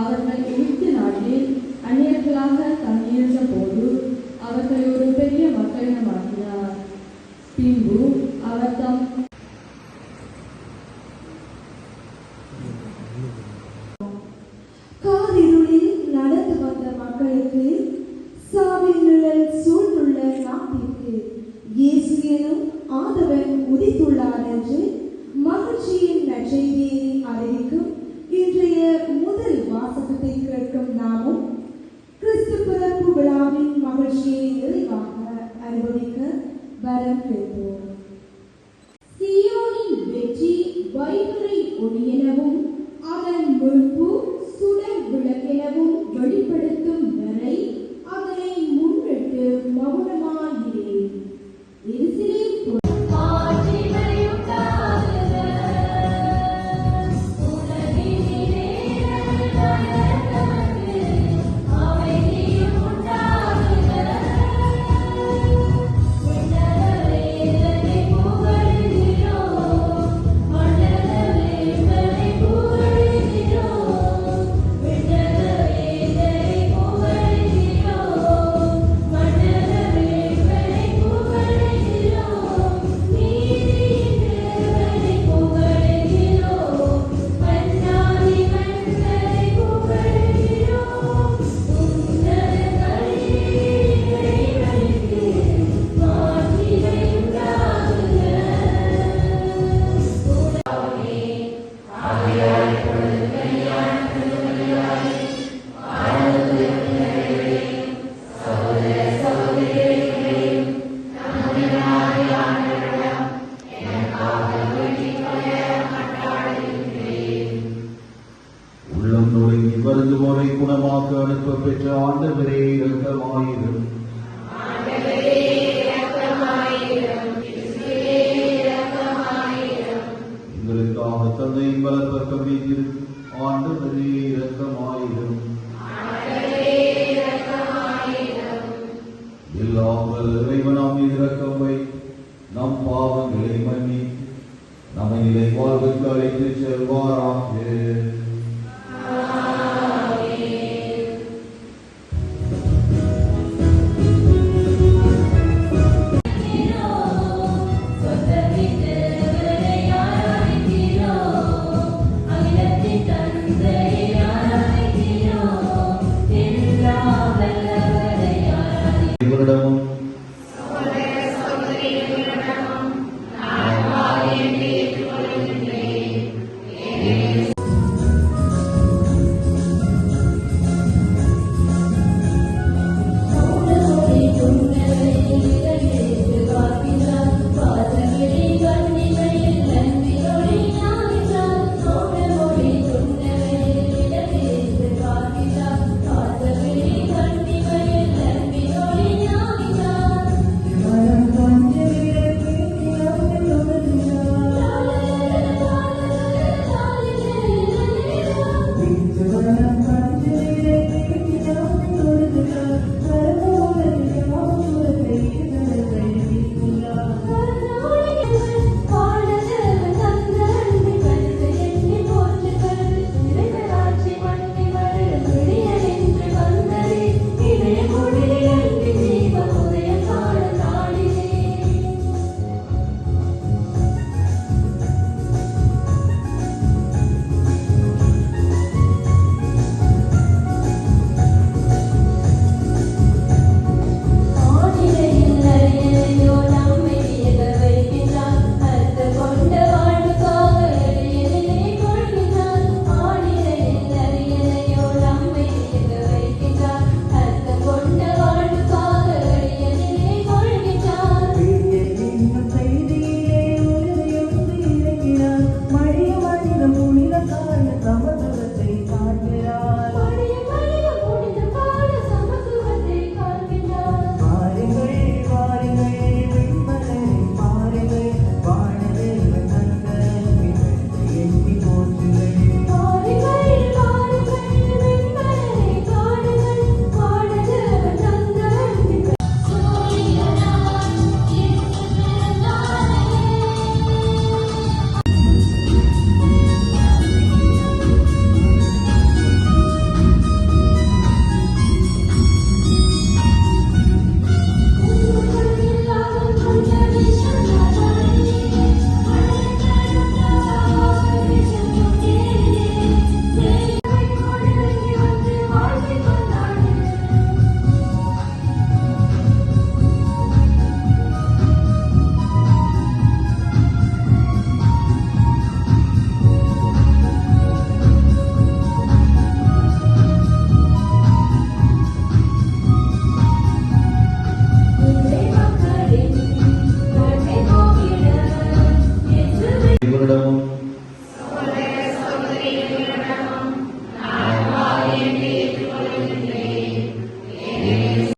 அவர்கள் எகிப்து நாட்டில் அந்நியர்களாக தங்கியிருந்த போது அவர்களை ஒரு பெரிய மக்களினமாக்கினார். பின்பு அவர் தம் காரிருளில் நடந்து வந்த மக்களுக்கு சாவின் நிழல் சூழ்ந்துள்ள நாட்டிற்கு இயேசு எனும் ஆதவன் உதித்துள்ளார் என்று மகிழ்ச்சியின் நற்செய்தியை அறிவிக்கும் இன்றைய முதல் வாசகத்தை கேட்கும் நாமும் கிறிஸ்து பிறப்பு விழாவின் மகிழ்ச்சியை நிறைவாக அனுபவிக்க வரம் கேட்போம். சீயோனின் வெற்றி வைகறை ஒளியெனவும் அதன் மீட்பு சுடர் விளக்கெனவும் வெளிப்படுத்தும் வரை அதனை முன்னிட்டு மௌனமாகிறேன். எருசலேம் வருந்துவோரை குணமாக்க அனுப்ப பெற்ற ஆண்டவரே இரக்கமாயிரும். எங்களுக்காக தந்தையின் வலப்பக்கம் வீட்டில் ஆண்டவரே இரக்கமாயிரும். எல்லாம் வல்ல இறைவனாம் இரக்கம் வை, நம் பாவங்களை மன்னி நம்மை நிலை வாழ்வுக்கு அழைத்து செல்வாராக. Yeah. அனைவரிடமும்